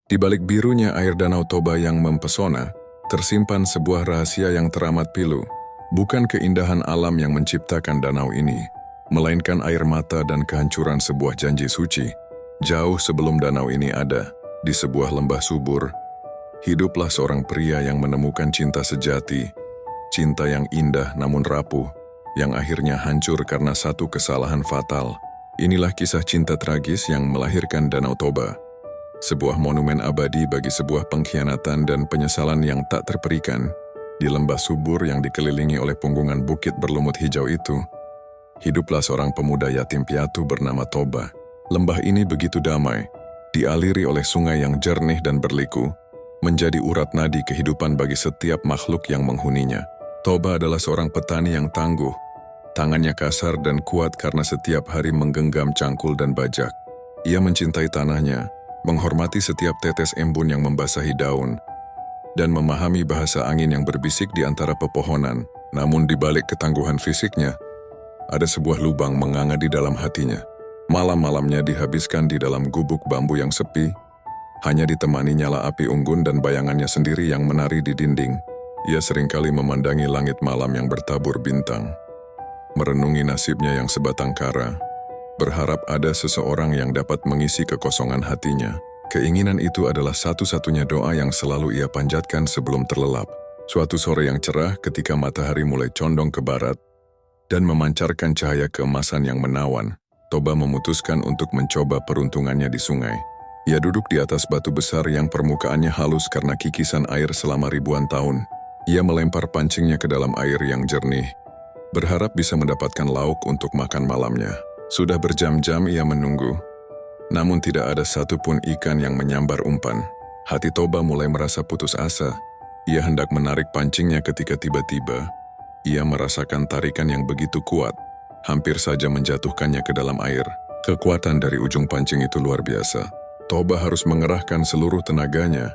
Di balik birunya air Danau Toba yang mempesona, tersimpan sebuah rahasia yang teramat pilu. Bukan keindahan alam yang menciptakan danau ini, melainkan air mata dan kehancuran sebuah janji suci. Jauh sebelum danau ini ada, di sebuah lembah subur, hiduplah seorang pria yang menemukan cinta sejati, cinta yang indah namun rapuh, yang akhirnya hancur karena satu kesalahan fatal. Inilah kisah cinta tragis yang melahirkan Danau Toba. Sebuah monumen abadi bagi sebuah pengkhianatan dan penyesalan yang tak terperikan. Di lembah subur yang dikelilingi oleh punggungan bukit berlumut hijau itu, hiduplah seorang pemuda yatim piatu bernama Toba. Lembah ini begitu damai, dialiri oleh sungai yang jernih dan berliku, menjadi urat nadi kehidupan bagi setiap makhluk yang menghuninya. Toba adalah seorang petani yang tangguh, tangannya kasar dan kuat karena setiap hari menggenggam cangkul dan bajak. Ia mencintai tanahnya, menghormati setiap tetes embun yang membasahi daun, dan memahami bahasa angin yang berbisik di antara pepohonan. Namun di balik ketangguhan fisiknya, ada sebuah lubang menganga di dalam hatinya. Malam-malamnya dihabiskan di dalam gubuk bambu yang sepi, hanya ditemani nyala api unggun dan bayangannya sendiri yang menari di dinding. Ia seringkali memandangi langit malam yang bertabur bintang, merenungi nasibnya yang sebatang kara, berharap ada seseorang yang dapat mengisi kekosongan hatinya. Keinginan itu adalah satu-satunya doa yang selalu ia panjatkan sebelum terlelap. Suatu sore yang cerah ketika matahari mulai condong ke barat dan memancarkan cahaya keemasan yang menawan, Toba memutuskan untuk mencoba peruntungannya di sungai. Ia duduk di atas batu besar yang permukaannya halus karena kikisan air selama ribuan tahun. Ia melempar pancingnya ke dalam air yang jernih, berharap bisa mendapatkan lauk untuk makan malamnya. Sudah berjam-jam ia menunggu, namun tidak ada satupun ikan yang menyambar umpan. Hati Toba mulai merasa putus asa. Ia hendak menarik pancingnya ketika tiba-tiba ia merasakan tarikan yang begitu kuat, hampir saja menjatuhkannya ke dalam air. Kekuatan dari ujung pancing itu luar biasa. Toba harus mengerahkan seluruh tenaganya,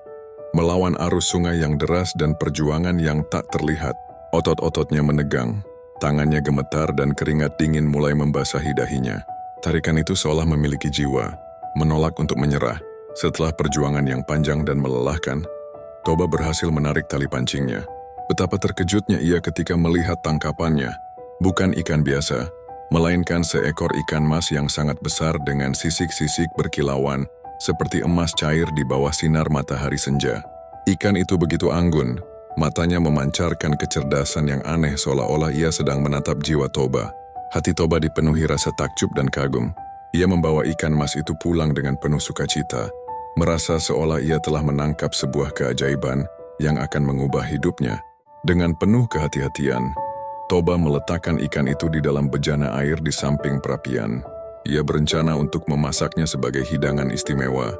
melawan arus sungai yang deras dan perjuangan yang tak terlihat. Otot-ototnya menegang, tangannya gemetar dan keringat dingin mulai membasahi dahinya. Tarikan itu seolah memiliki jiwa, menolak untuk menyerah. Setelah perjuangan yang panjang dan melelahkan, Toba berhasil menarik tali pancingnya. Betapa terkejutnya ia ketika melihat tangkapannya. Bukan ikan biasa, melainkan seekor ikan mas yang sangat besar dengan sisik-sisik berkilauan, seperti emas cair di bawah sinar matahari senja. Ikan itu begitu anggun, matanya memancarkan kecerdasan yang aneh seolah-olah ia sedang menatap jiwa Toba. Hati Toba dipenuhi rasa takjub dan kagum. Ia membawa ikan mas itu pulang dengan penuh sukacita, merasa seolah ia telah menangkap sebuah keajaiban yang akan mengubah hidupnya. Dengan penuh kehati-hatian, Toba meletakkan ikan itu di dalam bejana air di samping perapian. Ia berencana untuk memasaknya sebagai hidangan istimewa,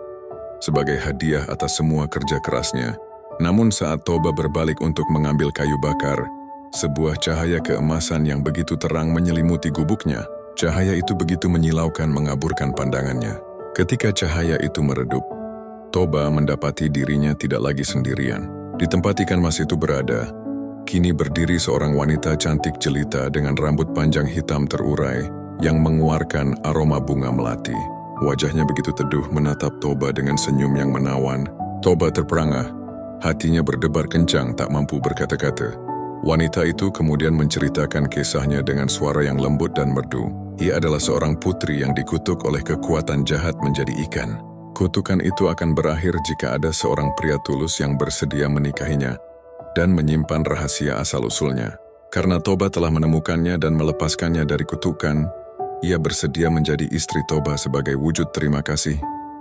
sebagai hadiah atas semua kerja kerasnya. Namun saat Toba berbalik untuk mengambil kayu bakar, sebuah cahaya keemasan yang begitu terang menyelimuti gubuknya. Cahaya itu begitu menyilaukan mengaburkan pandangannya. Ketika cahaya itu meredup, Toba mendapati dirinya tidak lagi sendirian. Di tempat ikan mas itu berada, kini berdiri seorang wanita cantik jelita dengan rambut panjang hitam terurai yang mengeluarkan aroma bunga melati. Wajahnya begitu teduh menatap Toba dengan senyum yang menawan. Toba terperangah, hatinya berdebar kencang tak mampu berkata-kata. Wanita itu kemudian menceritakan kisahnya dengan suara yang lembut dan merdu. Ia adalah seorang putri yang dikutuk oleh kekuatan jahat menjadi ikan. Kutukan itu akan berakhir jika ada seorang pria tulus yang bersedia menikahinya dan menyimpan rahasia asal-usulnya. Karena Toba telah menemukannya dan melepaskannya dari kutukan, ia bersedia menjadi istri Toba sebagai wujud terima kasih.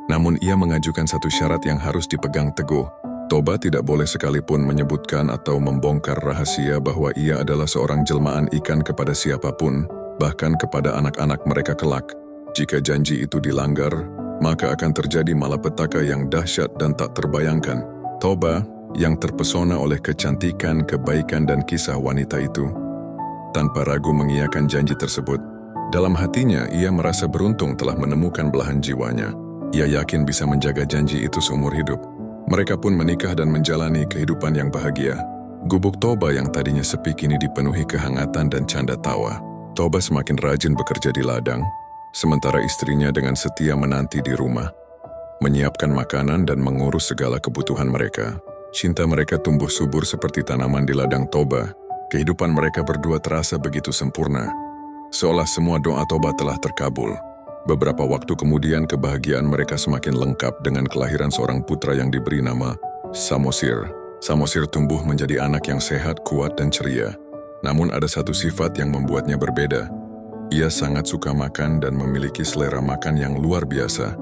Namun ia mengajukan satu syarat yang harus dipegang teguh. Toba tidak boleh sekalipun menyebutkan atau membongkar rahasia bahwa ia adalah seorang jelmaan ikan kepada siapapun, bahkan kepada anak-anak mereka kelak. Jika janji itu dilanggar, maka akan terjadi malapetaka yang dahsyat dan tak terbayangkan. Toba, yang terpesona oleh kecantikan, kebaikan dan kisah wanita itu, tanpa ragu mengiyakan janji tersebut. Dalam hatinya, ia merasa beruntung telah menemukan belahan jiwanya. Ia yakin bisa menjaga janji itu seumur hidup. Mereka pun menikah dan menjalani kehidupan yang bahagia. Gubuk Toba yang tadinya sepi kini dipenuhi kehangatan dan canda tawa. Toba semakin rajin bekerja di ladang, sementara istrinya dengan setia menanti di rumah. menyiapkan makanan dan mengurus segala kebutuhan mereka. Cinta mereka tumbuh subur seperti tanaman di ladang Toba. Kehidupan mereka berdua terasa begitu sempurna, seolah semua doa Toba telah terkabul. Beberapa waktu kemudian kebahagiaan mereka semakin lengkap dengan kelahiran seorang putra yang diberi nama Samosir. Samosir tumbuh menjadi anak yang sehat, kuat, dan ceria. Namun ada satu sifat yang membuatnya berbeda. Ia sangat suka makan dan memiliki selera makan yang luar biasa,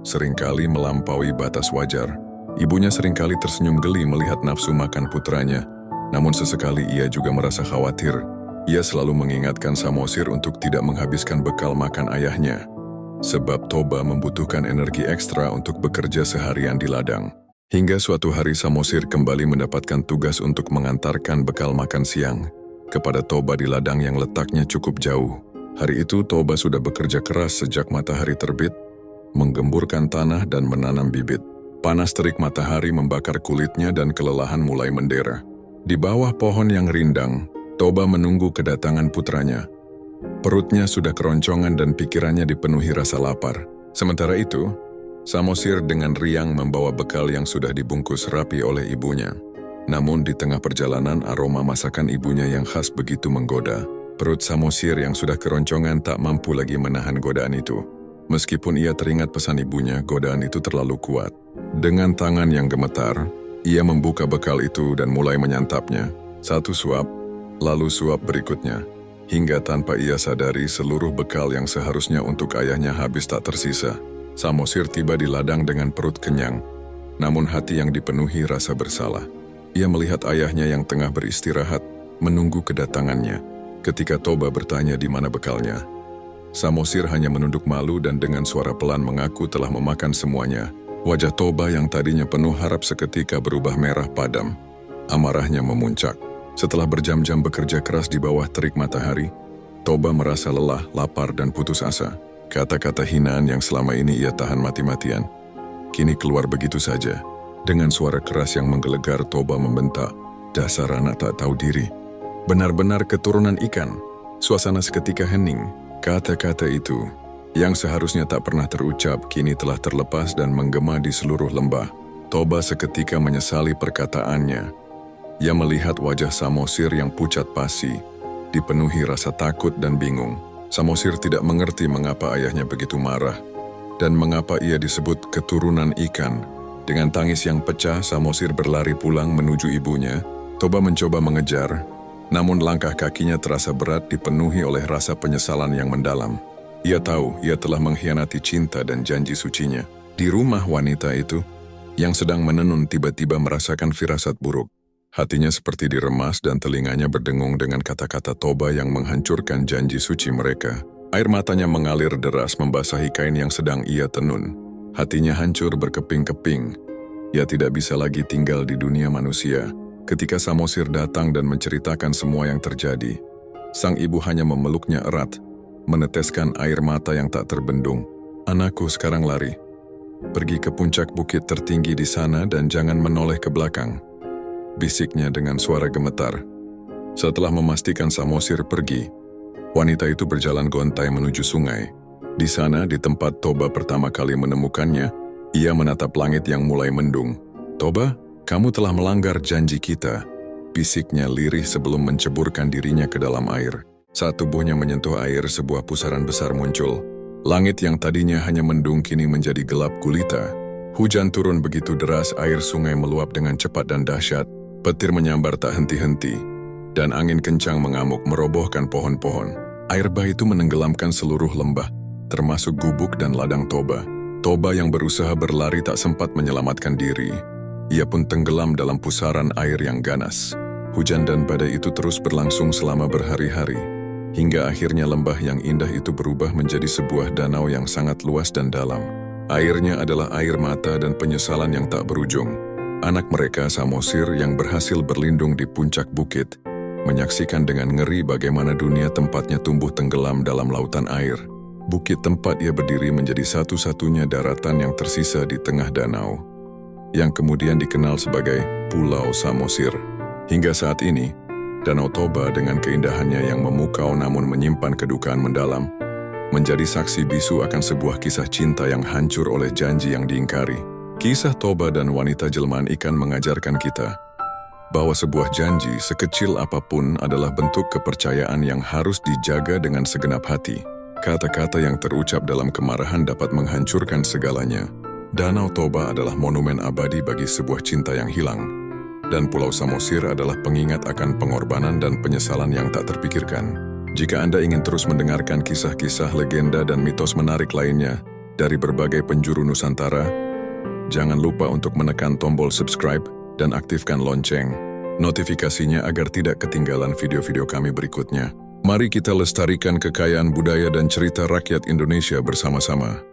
seringkali melampaui batas wajar. Ibunya seringkali tersenyum geli melihat nafsu makan putranya. Namun sesekali ia juga merasa khawatir. Ia selalu mengingatkan Samosir untuk tidak menghabiskan bekal makan ayahnya, sebab Toba membutuhkan energi ekstra untuk bekerja seharian di ladang. Hingga suatu hari Samosir kembali mendapatkan tugas untuk mengantarkan bekal makan siang kepada Toba di ladang yang letaknya cukup jauh. Hari itu Toba sudah bekerja keras sejak matahari terbit, menggemburkan tanah dan menanam bibit. Panas terik matahari membakar kulitnya dan kelelahan mulai mendera. Di bawah pohon yang rindang, Toba menunggu kedatangan putranya. Perutnya sudah keroncongan dan pikirannya dipenuhi rasa lapar. Sementara itu, Samosir dengan riang membawa bekal yang sudah dibungkus rapi oleh ibunya. Namun di tengah perjalanan aroma masakan ibunya yang khas begitu menggoda. Perut Samosir yang sudah keroncongan tak mampu lagi menahan godaan itu. Meskipun ia teringat pesan ibunya, godaan itu terlalu kuat. Dengan tangan yang gemetar, ia membuka bekal itu dan mulai menyantapnya. Satu suap, lalu suap berikutnya. Hingga tanpa ia sadari seluruh bekal yang seharusnya untuk ayahnya habis tak tersisa. Samosir tiba di ladang dengan perut kenyang, namun hati yang dipenuhi rasa bersalah. Ia melihat ayahnya yang tengah beristirahat, menunggu kedatangannya. Ketika Toba bertanya di mana bekalnya, Samosir hanya menunduk malu dan dengan suara pelan mengaku telah memakan semuanya. Wajah Toba yang tadinya penuh harap seketika berubah merah padam. Amarahnya memuncak. Setelah berjam-jam bekerja keras di bawah terik matahari, Toba merasa lelah, lapar, dan putus asa. Kata-kata hinaan yang selama ini ia tahan mati-matian kini keluar begitu saja. Dengan suara keras yang menggelegar, Toba membentak, "Dasar anak tak tahu diri. Benar-benar keturunan ikan." Suasana seketika hening. Kata-kata itu yang seharusnya tak pernah terucap kini telah terlepas dan menggema di seluruh lembah. Toba seketika menyesali perkataannya. Ia melihat wajah Samosir yang pucat pasi, dipenuhi rasa takut dan bingung. Samosir tidak mengerti mengapa ayahnya begitu marah, dan mengapa ia disebut keturunan ikan. Dengan tangis yang pecah, Samosir berlari pulang menuju ibunya. Toba mencoba mengejar, namun langkah kakinya terasa berat dipenuhi oleh rasa penyesalan yang mendalam. Ia tahu ia telah mengkhianati cinta dan janji sucinya. Di rumah wanita itu, yang sedang menenun tiba-tiba merasakan firasat buruk. Hatinya seperti diremas dan telinganya berdengung dengan kata-kata Toba yang menghancurkan janji suci mereka. Air matanya mengalir deras membasahi kain yang sedang ia tenun. Hatinya hancur berkeping-keping. Ia tidak bisa lagi tinggal di dunia manusia. Ketika Samosir datang dan menceritakan semua yang terjadi, sang ibu hanya memeluknya erat, meneteskan air mata yang tak terbendung. "Anakku, sekarang lari. Pergi ke puncak bukit tertinggi di sana dan jangan menoleh ke belakang," bisiknya dengan suara gemetar. Setelah memastikan Samosir pergi, wanita itu berjalan gontai menuju sungai. Di sana, di tempat Toba pertama kali menemukannya, ia menatap langit yang mulai mendung. "Toba, kamu telah melanggar janji kita," bisiknya lirih sebelum menceburkan dirinya ke dalam air. Saat tubuhnya menyentuh air, sebuah pusaran besar muncul. Langit yang tadinya hanya mendung kini menjadi gelap gulita. Hujan turun begitu deras, air sungai meluap dengan cepat dan dahsyat. Petir menyambar tak henti-henti, dan angin kencang mengamuk merobohkan pohon-pohon. Air bah itu menenggelamkan seluruh lembah, termasuk gubuk dan ladang Toba. Toba yang berusaha berlari tak sempat menyelamatkan diri. Ia pun tenggelam dalam pusaran air yang ganas. Hujan dan badai itu terus berlangsung selama berhari-hari, hingga akhirnya lembah yang indah itu berubah menjadi sebuah danau yang sangat luas dan dalam. Airnya adalah air mata dan penyesalan yang tak berujung. Anak mereka, Samosir, yang berhasil berlindung di puncak bukit, menyaksikan dengan ngeri bagaimana dunia tempatnya tumbuh tenggelam dalam lautan air. Bukit tempat ia berdiri menjadi satu-satunya daratan yang tersisa di tengah danau, yang kemudian dikenal sebagai Pulau Samosir. Hingga saat ini, Danau Toba dengan keindahannya yang memukau namun menyimpan kedukaan mendalam, menjadi saksi bisu akan sebuah kisah cinta yang hancur oleh janji yang diingkari. Kisah Toba dan wanita jelmaan ikan mengajarkan kita bahwa sebuah janji sekecil apapun adalah bentuk kepercayaan yang harus dijaga dengan segenap hati. Kata-kata yang terucap dalam kemarahan dapat menghancurkan segalanya. Danau Toba adalah monumen abadi bagi sebuah cinta yang hilang, dan Pulau Samosir adalah pengingat akan pengorbanan dan penyesalan yang tak terpikirkan. Jika Anda ingin terus mendengarkan kisah-kisah legenda dan mitos menarik lainnya dari berbagai penjuru Nusantara, jangan lupa untuk menekan tombol subscribe dan aktifkan lonceng notifikasinya agar tidak ketinggalan video-video kami berikutnya. Mari kita lestarikan kekayaan budaya dan cerita rakyat Indonesia bersama-sama.